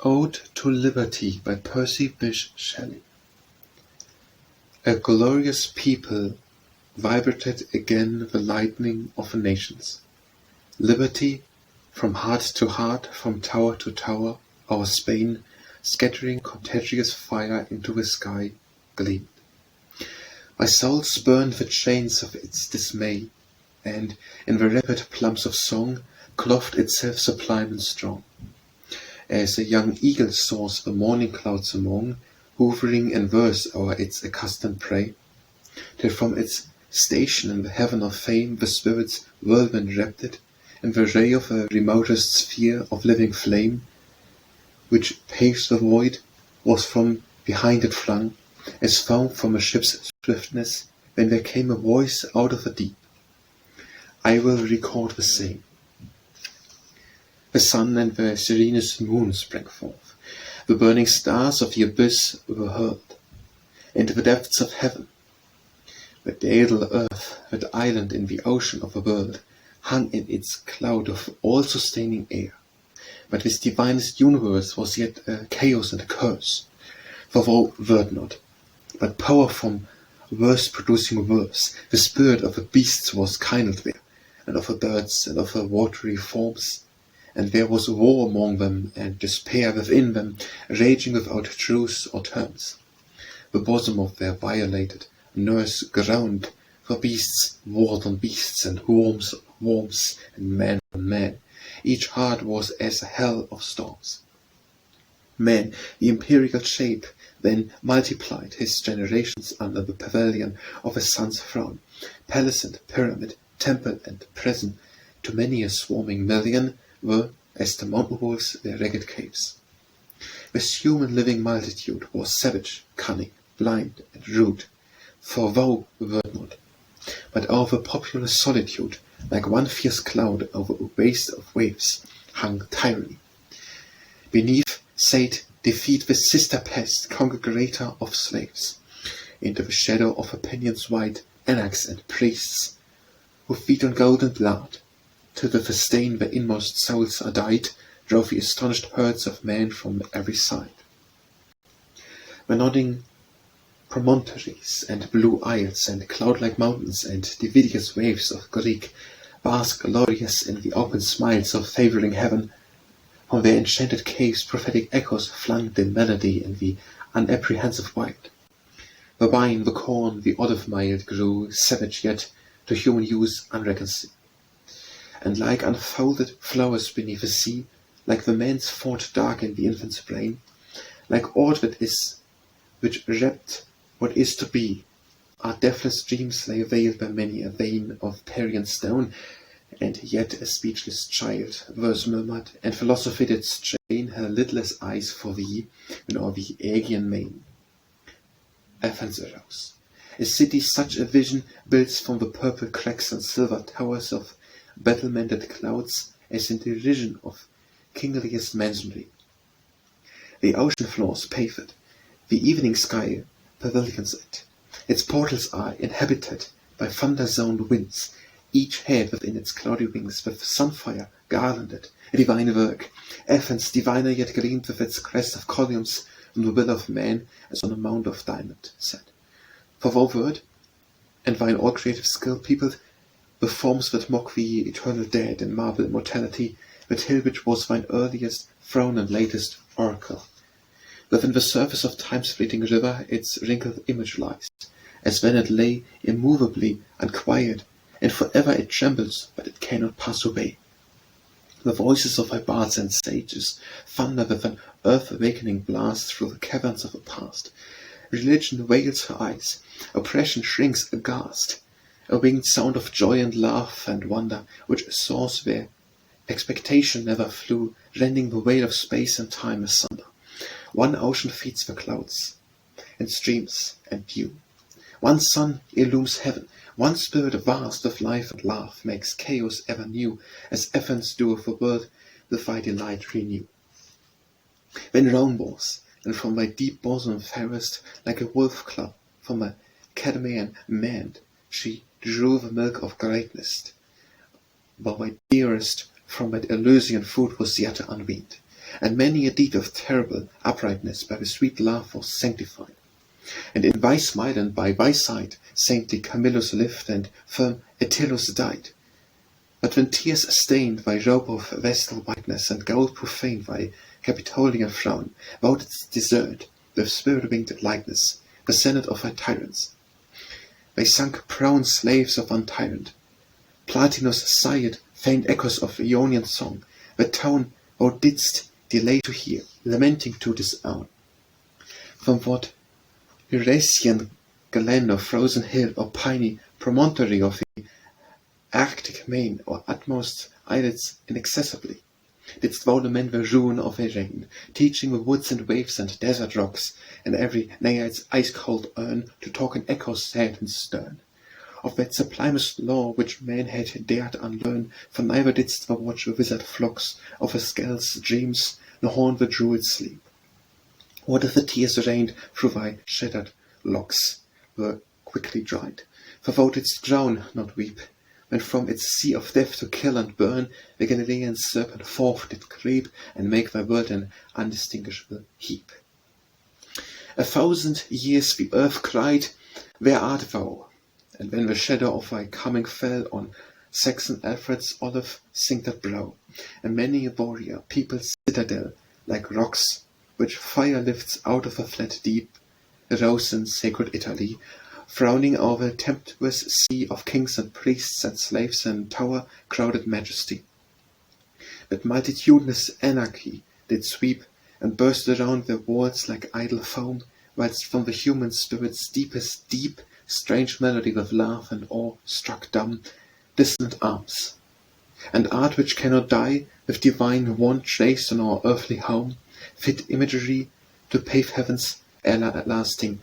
Ode to Liberty by Percy Bysshe Shelley. A glorious people vibrated again the lightning of the nations. Liberty, from heart to heart, from tower to tower, our Spain, scattering contagious fire into the sky, gleamed. My soul spurned the chains of its dismay, and, in the rapid plumps of song, clothed itself sublime and strong. As a young eagle soars the morning clouds among, hovering in verse o'er its accustomed prey, till from its station in the heaven of fame the spirit's whirlwind wrapped it in the ray of a remotest sphere of living flame, which paves the void, was from behind it flung, as foam from a ship's swiftness, when there came a voice out of the deep. I will record the same. The sun and the serenest moon sprang forth. The burning stars of the abyss were hurled into the depths of heaven. The daedal earth, that island in the ocean of the world, hung in its cloud of all-sustaining air. But this divinest universe was yet a chaos and a curse. For thou wert not, but power from verse producing verse. The spirit of the beasts was kindled there, and of the birds, and of the watery forms. And there was war among them, and despair within them, raging without truce or terms. The bosom of their violated nurse groaned, for beasts warred on beasts, and worms on worms, and man on man. Each heart was as a hell of storms. Man, the imperial shape, then multiplied his generations under the pavilion of a sun's throne, palace and pyramid, temple and prison, to many a swarming million, were, as the mountain wolves, their ragged caves. This human living multitude was savage, cunning, blind, and rude, for thou wert not, but over popular solitude, like one fierce cloud over a waste of waves, hung tyranny. Beneath sate defeat the sister pest, congregator of slaves. Into the shadow of opinions white, anarchs and priests, who feed on golden blood, till the festain their inmost souls are dyed, drove the astonished herds of men from every side. The nodding promontories and blue isles and cloud-like mountains and dividious waves of Greek bask glorious in the open smiles of favouring heaven. From their enchanted caves prophetic echoes flung dim melody in the unapprehensive wild. The vine, the corn, the olive mild grew savage yet to human use unreconciled. And like unfolded flowers beneath the sea, like the man's thought dark in the infant's brain, like aught that is, which wrapped what is to be, our deathless dreams lay veiled by many a vein of Parian stone, and yet a speechless child, verse murmured, and philosophy did strain her lidless eyes for thee, when o'er the Aegean main Athens arose. A city such a vision builds from the purple cracks and silver towers of battle-mended clouds, as in derision of kingliest masonry. The ocean floors pave it, the evening sky pavilions it. Its portals are inhabited by thunder-zoned winds, each head within its cloudy wings with sunfire garlanded, a divine work. Athens diviner yet gleamed with its crest of columns on the will of man as on a mound of diamond set. For thou wert, and thine all creative skill peopled the forms that mock the eternal dead in marble immortality, that hill which was thine earliest throne and latest oracle. Within the surface of time's fleeting river its wrinkled image lies, as when it lay immovably unquiet, and forever it trembles, but it cannot pass away. The voices of thy bards and sages thunder with an earth-awakening blast through the caverns of the past. Religion veils her eyes, oppression shrinks aghast, a winged sound of joy and love and wonder, which soars where expectation never flew, rending the veil of space and time asunder. One ocean feeds the clouds, and streams, and dew. One sun illumes heaven, one spirit vast of life and love makes chaos ever new, as Athens doeth the world with thy delight renew. When Rome was, and from thy deep bosom fairest, like a wolf club from a Cadmean mand, she drew the milk of greatness, while thy dearest from that Elysian food was yet unweaned. and many a deed of terrible uprightness by the sweet laugh was sanctified. And in wise might and by wise side saintly Camillus lived, and firm Attillus died. But when tears stained thy robe of vestal whiteness, and gold profaned thy Capitolian frown, thou didst desert, with spirit-winged lightness, the senate of thy tyrants. They sunk prone slaves of one tyrant. Platinus sighed faint echoes of Ionian song, the tone thou didst delay to hear, lamenting to disown. From what Eurasian glen or frozen hill or piny promontory of the Arctic main or utmost islets inaccessibly, didst thou lament the ruin of a reign, teaching the woods and waves and desert rocks, and every Naiad's ice-cold urn to talk in echoes sad and stern, of that sublimest law which man had dared unlearn, for neither didst thou watch the wizard flocks of a skull's dreams, nor horn the druid's sleep. What if the tears rained through thy shattered locks were quickly dried, for thou didst drown, not weep, when from its sea of death to kill and burn the Galilean serpent forth did creep, and make thy world an undistinguishable heap. 1,000 years the earth cried, Where art thou? And when the shadow of thy coming fell on Saxon Alfred's olive-cinctured brow, and many a warrior people's citadel, like rocks which fire lifts out of a flat deep, arose in sacred Italy, frowning over a tempestuous sea of kings and priests and slaves and tower-crowded majesty. That multitudinous anarchy did sweep and burst around their walls like idle foam, whilst from the human spirit's deepest deep strange melody with laugh and awe struck dumb dissonant arms. And art which cannot die, with divine wand traced on our earthly home, fit imagery to pave heaven's everlasting